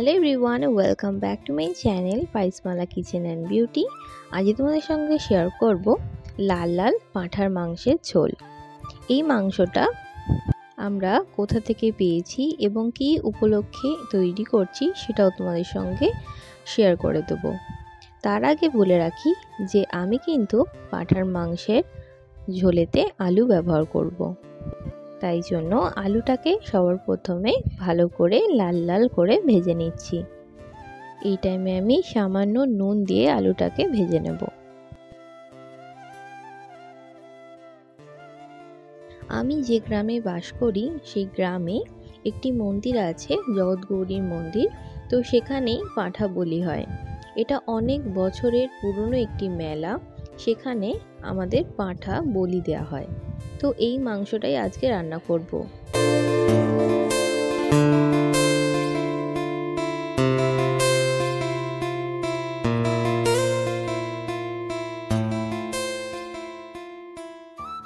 Hello everyone, welcome back to my channel Paismala kitchen and beauty. আজ তোমাদের সঙ্গে share করব লাল লাল পাঁঠার মাংসের ঝোল। এই মাংসটা আমরা কোথা থেকে পেয়েছি এবং কি উপলক্ষে তৈরি করছি সেটাও তোমাদের সঙ্গে শেয়ার করে দেব। তার আগে বলে রাখি যে আমি কিন্তু পাঁঠার মাংসের ঝোলেতে আলু ব্যবহার করব। তাই জন্য আলুটাকে সবার প্রথমে ভালো করে লাল লাল করে ভেজে নিচ্ছি। এই টাইমে আমি সামান্য নুন দিয়ে আলুটাকে ভেজে নেব। আমি যে গ্রামে বাস করি সেই গ্রামে একটি মন্দির আছে, জগৎগৌরীর মন্দির। তো সেখানেই পাঁঠা বলি হয়। এটা অনেক বছরের পুরনো একটি মেলা, সেখানে আমাদের পাঁঠা বলি দেওয়া হয়। তো এই মাংসটাই আজকে রান্না করব।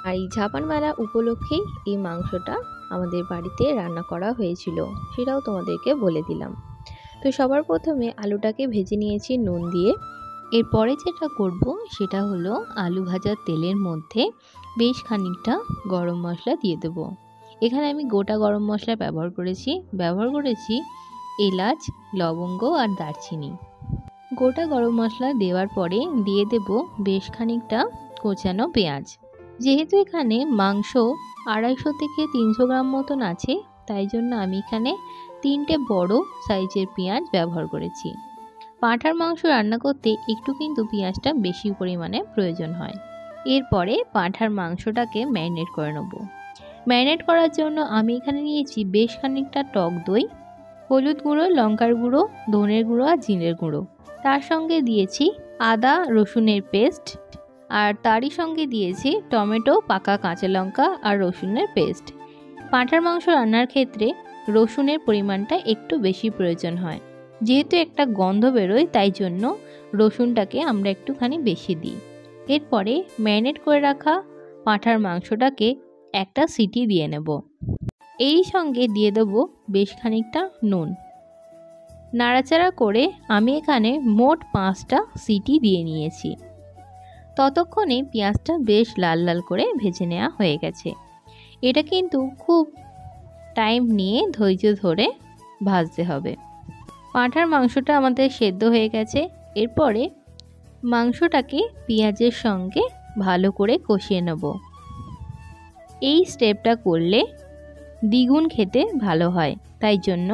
আর এই ঝাপান মেলা উপলক্ষেই এই মাংসটা আমাদের বাড়িতে রান্না করা হয়েছিল, সেটাও তোমাদেরকে বলে দিলাম। তো সবার প্রথমে আলুটাকে ভেজে নিয়েছি নুন দিয়ে। এরপরে যেটা করব সেটা হলো আলু ভাজার তেলের মধ্যে বেশ খানিকটা গরম মশলা দিয়ে দেব। এখানে আমি গোটা গরম মশলা ব্যবহার করেছি এলাচ, লবঙ্গ আর দারচিনি। গোটা গরম মশলা দেওয়ার পরে দিয়ে দেব বেশ খানিকটা কোচানো পেঁয়াজ। যেহেতু এখানে মাংস 250 থেকে 300 গ্রাম মতন আছে, তাই জন্য আমি এখানে 3টে বড় সাইজের পেঁয়াজ ব্যবহার করেছি। পাঁঠার মাংস রান্না করতে একটু কিন্তু পেঁয়াজটা বেশি পরিমাণে প্রয়োজন হয়। এরপরে পাঁঠার মাংসটাকে ম্যারিনেট করে নেব। ম্যারিনেট করার জন্য আমি এখানে নিয়েছি বেশ খানিকটা টক দই, হলুদ গুঁড়ো, লঙ্কার গুঁড়ো, ধনের গুঁড়ো আর জিরের গুঁড়ো। তার সঙ্গে দিয়েছি আদা রসুনের পেস্ট, আর তারই সঙ্গে দিয়েছি টমেটো, পাকা কাঁচা লঙ্কা আর রসুনের পেস্ট। পাঁঠার মাংস রান্নার ক্ষেত্রে রসুনের পরিমাণটা একটু বেশি প্রয়োজন হয়, যেহেতু একটা গন্ধ বেরোয়, তাই জন্য রসুনটাকে আমরা একটুখানি বেশি দিই। এরপরে ম্যারিনেট করে রাখা পাঁঠার মাংসটাকে একটা সিটি দিয়ে নেব। এই সঙ্গে দিয়ে দেবো বেশ খানিকটা নুন। নাড়াচাড়া করে আমি এখানে মোট 5টা সিটি দিয়ে নিয়েছি। ততক্ষণে পেঁয়াজটা বেশ লাল লাল করে ভেজে নেওয়া হয়ে গেছে। এটা কিন্তু খুব টাইম নিয়ে ধৈর্য ধরে ভাজতে হবে। পাঁঠার মাংসটা আমাদের সেদ্ধ হয়ে গেছে। এরপরে মাংসটাকে পেঁয়াজের সঙ্গে ভালো করে কষিয়ে নেব। এই স্টেপটা করলে দ্বিগুণ খেতে ভালো হয়, তাই জন্য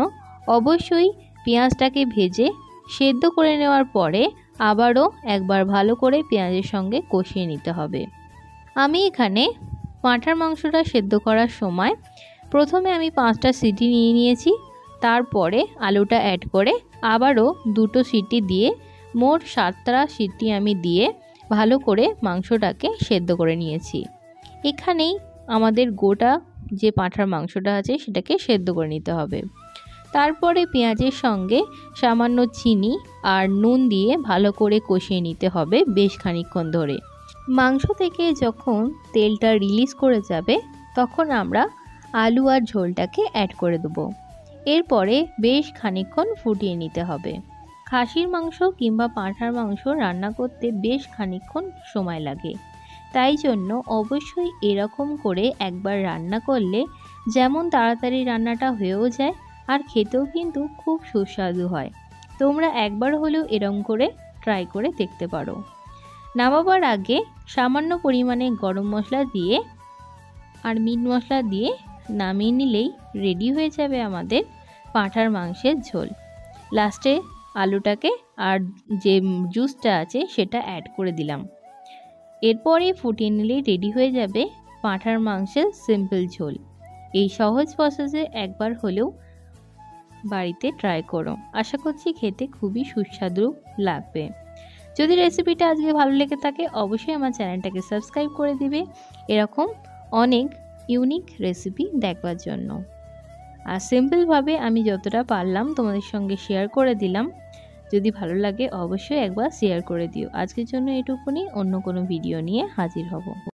অবশ্যই পেঁয়াজটাকে ভেজে সেদ্ধ করে নেওয়ার পরে আবারও একবার ভালো করে পেঁয়াজের সঙ্গে কষিয়ে নিতে হবে। আমি এখানে পাঁঠার মাংসটা সেদ্ধ করার সময় প্রথমে আমি 5টা সিটি নিয়ে নিয়েছি, তারপরে আলুটা অ্যাড করে আবারও 2টো সিটি দিয়ে মোট 7টা সিটি আমি দিয়ে ভালো করে মাংসটাকে সেদ্ধ করে নিয়েছি। এখানেই আমাদের গোটা যে পাঁঠার মাংসটা আছে সেটাকে সেদ্ধ করে নিতে হবে। তারপরে পেঁয়াজের সঙ্গে সামান্য চিনি আর নুন দিয়ে ভালো করে কষিয়ে নিতে হবে বেশ খানিকক্ষণ ধরে। মাংস থেকে যখন তেলটা রিলিজ করে যাবে তখন আমরা আলু আর ঝোলটাকে অ্যাড করে দেবো। এরপরে বেশ খানিকক্ষণ ফুটিয়ে নিতে হবে। খাসির মাংস কিংবা পাঁঠার মাংস রান্না করতে বেশ খানিকক্ষণ সময় লাগে, তাই জন্য অবশ্যই এরকম করে একবার রান্না করলে যেমন তাড়াতাড়ি রান্নাটা হয়েও যায় আর খেতেও কিন্তু খুব সুস্বাদু হয়। তোমরা একবার হলেও এরকম করে ট্রাই করে দেখতে পারো। নামাবার আগে সামান্য পরিমাণে গরম মশলা দিয়ে আর মিট মশলা দিয়ে নামিয়ে নিলেই রেডি হয়ে যাবে আমাদের পাঁঠার মাংসের ঝোল। লাস্টে আলুটাকে আর যে জুসটা আছে সেটা অ্যাড করে দিলাম। এরপরে ফুটিয়ে নিলেই রেডি হয়ে যাবে পাঁঠার মাংসের সিম্পল ঝোল। এই সহজ প্রসেসে একবার হলেও বাড়িতে ট্রাই করো। আশা করছি খেতে খুবই সুস্বাদু লাগবে। যদি রেসিপিটা আজকে ভালো লেগে থাকে অবশ্যই আমার চ্যানেলটাকে সাবস্ক্রাইব করে দিবে এরকম অনেক ইউনিক রেসিপি দেখবার জন্য। আর সিম্পলভাবে আমি যতটা পারলাম তোমাদের সঙ্গে শেয়ার করে দিলাম। যদি ভালো লাগে অবশ্যই একবার শেয়ার করে দিও। আজকের জন্য এটুকুনি, অন্য কোনো ভিডিও নিয়ে হাজির হব।